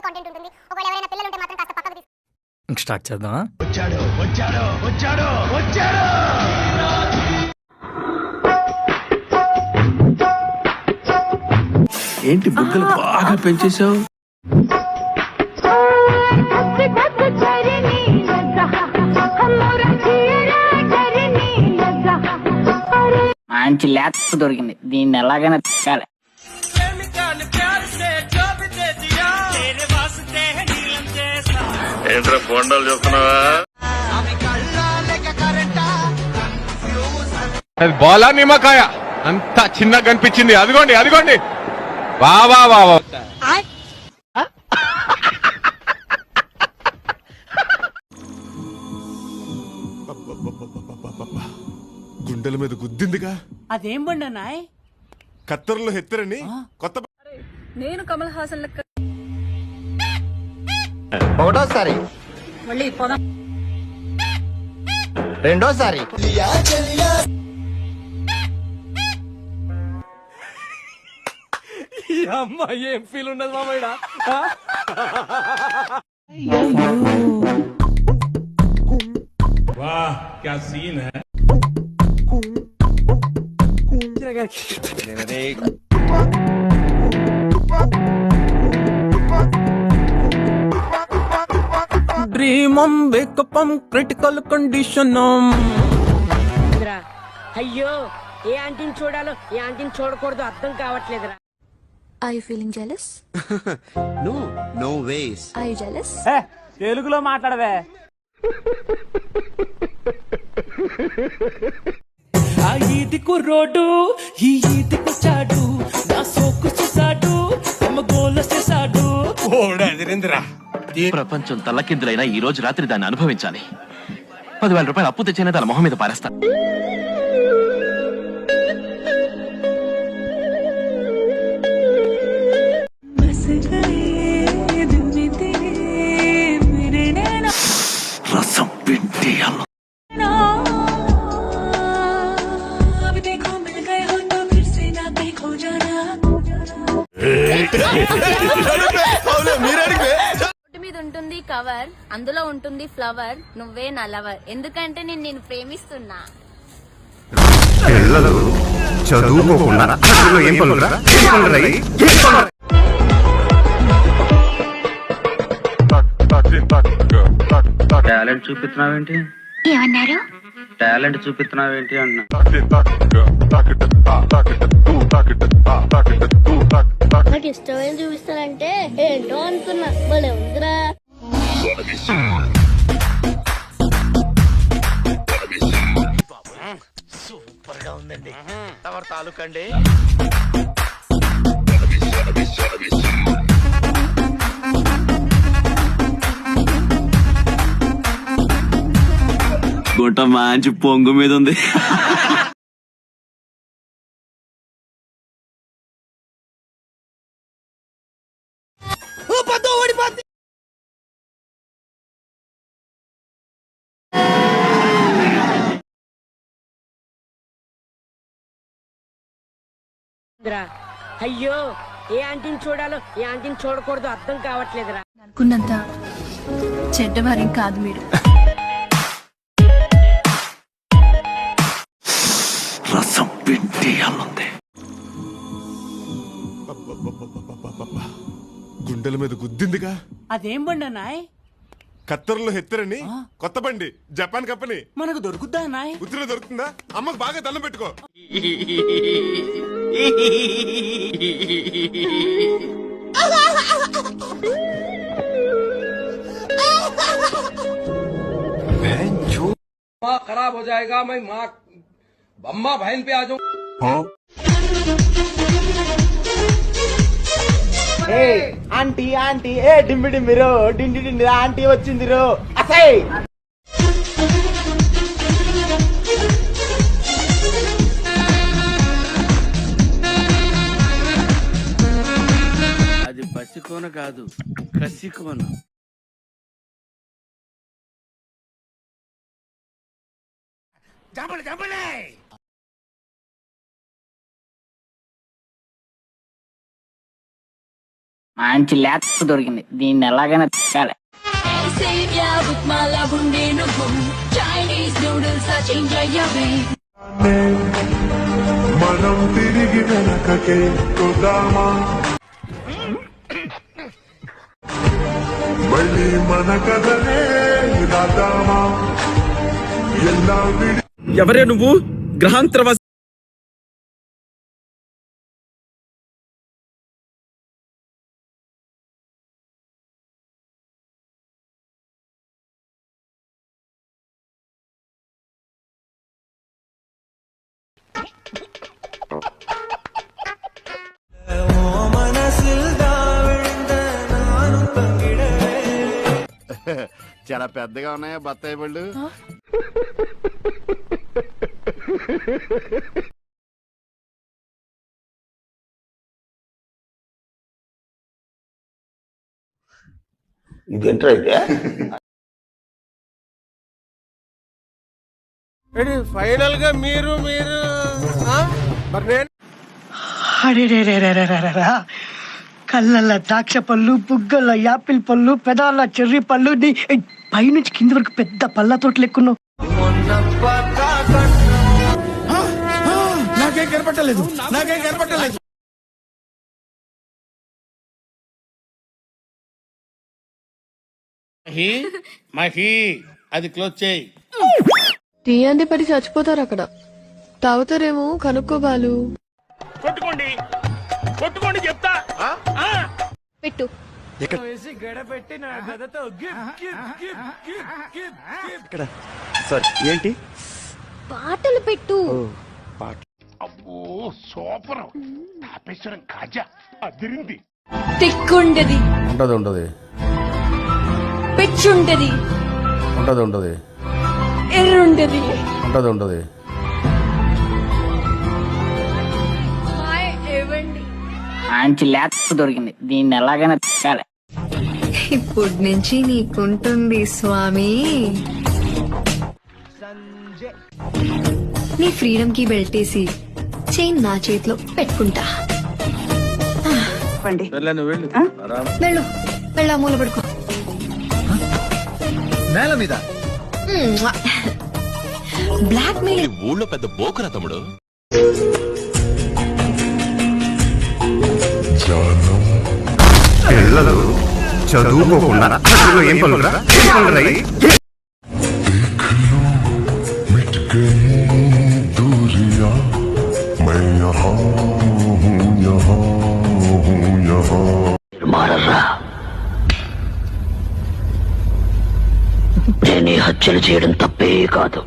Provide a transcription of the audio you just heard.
Content ఉంటుంది. ఒకవేళ ఎవరైనా పిల్లలు ఉంటే మాత్రం కాస్త పక్కకు స్టార్ట్ చేద్దామా? వచ్చాడు. ఏంటి బుగ్గలు బాగా పెంచేశావు? మంచి లేత దొరికింది, దీన్ని ఎలాగైనా తిక్కాలి. ఏంట్రా బొండాలు చెప్తున్నావా? అది బాలా నిమ్మకాయ అంతా చిన్నగా కనిపించింది. అదిగోండి వా గుండెల మీద గుద్దిందిగా. అదేం బండనాయ్? కత్తెరలో హెత్తరని కొత్త. నేను కమల్ హాసన్ లెక్క ఒకటోసారి, మళ్ళీ పదం రెండోసారి. ఈ అమ్మాయి ఏం ఫీల్ ఉన్నది మామయ్య? వాహ్ క్యా సీన్ హై. డ్రీమం వేకపం క్రిటికల్ కండిషన్. అయ్యో, ఏ ఆంటీని చూడాలో ఏ ఆంటీని చూడకూడదు అర్థం కావట్లేదురా. Are you feeling jealous? No ways. Are you jealous? తెలుగులో మాట్లాడవే. ఆ ఈదికు రోడ్డు ఈ ఈదికు చాడు నా సోకు చేసాడు తమ గోల చేసాడు. ప్రపంచం తల్లకిందులైనా ఈ రోజు రాత్రి దాన్ని అనుభవించాలి. 10,000 రూపాయలు అప్పు తెచ్చిన తన మొహం మీద పారేస్తా. రసం పిండి అల్లం. మీద ఉంటుంది కవర్, అందులో ఉంటుంది ఫ్లవర్, నువ్వే నా లవర్. ఎందుకంటే నేను ప్రేమిస్తున్నా. చదువుకోకుండా ఏం పనులురా? టాలెంట్ చూపిస్తున్నావేంటి? ఏమన్నారు? టాలెంట్ చూపిస్తున్నావేంటి అన్నా. నాకు ఇష్టమైన చూపిస్తానంటే ఏంటో అనుకున్నా, భలే ఉందిరా. సూపర్ గా ఉందండి. ఎవరి తాలూకండి? గుంట మంచి పొంగు మీద ఉంది. అయ్యో, ఏ ఆంటీని చూడాలో ఏ ఆంటీని చూడకూడదు అర్థం కావట్లేదురా. అనుకున్నంత చెడ్డవారేం కాదు మీరు. రసం పిండి అల్లుంది. గుండెల మీద గుద్దిందిగా. అదేం బండనాయ్? కత్తెరలో హెత్తరని కొత్త బండి, జపాన్ కంపెనీ. మనకు దొరుకుద్దా నాయ్? ఉత్తిలో దొరుకుతుందా? అమ్మకు బాగా దండం పెట్టుకో. खराब हो जाएगा, मैं माँ अम्मा बहन पे आ जाऊं. ఆంటీ ఆంటీ, ఏ డింబి డింబిరో, డిండి డిండి ఆంటీ వచ్చిందిరో. అసై అది పసికోన కాదు, కసికోన. మంచి లేత దొరికింది, దీన్ని ఎలాగైనా తిక్కాలి. మనం తిరిగి వెనకకే కొద్దామా, మళ్ళీ మన కథనే రాద్దామా, ఎలా విడి ఎవరే నువ్వు గ్రహాంతరవాసి? చాలా పెద్దగా ఉన్నాయా బత్తాయి పళ్ళు? ఇదేంట్రా ఇదే? ఫైనల్ గా మీరు మరి నేను కళ్ళల్లో ద్రాక్ష పళ్ళు, బుగ్గల్లో యాపిల్ పళ్ళు, పెదాల చెర్రీ పళ్ళు, పైనుంచి కింది వరకు పెద్ద పళ్ళ తోటలు ఎక్కున్నావు. నాకేం కనపట్టలేదు, నాకేం కనపట్టలేదు. మహి అది క్లోజ్ చేయి. టీ అంది పడి చచ్చిపోతారు అక్కడ. తాగుతారేమో కనుక్కోబాలు. కొట్టుకోండి కొట్టుకోండి చెప్తా. పెట్టు. సార్ ఏంటి పాటలు పెట్టు. అబ్బో సూపర్, తాపేశ్వరం కాజా అదిరింది. తిక్కుంటది, ఉంటది ఉంటది పిచ్చుంటది, ఉంటది ఉంటది ఎర్రుంటది. ఉంటది ఉంటది. మంచి లేత దొరికింది, దీన్ని ఎలాగైనా తిక్కాలి. ఇప్పుడు నుంచి నీకుంటుంది స్వామి. నీ ఫ్రీడమ్ కి బెల్టేసి చైన్ నా చేతిలో పెట్టుకుంటా. వెళ్ళు వెళ్ళా, మూల పడుకో. నేల మీద బ్లాక్ మెయిల్. ఊళ్ళో పెద్ద బోకురా తమ్ముడు. పిల్లలు చదువుకోకుండా అసలు ఏం పనులురా? ఏం పనులురా ఇవి? दूरिया मैं यहाँ हूँ, यहाँ हूँ, यहाँ. మారర్రా, నేను ఈ హత్యలు చేయడం తప్పే కాదు.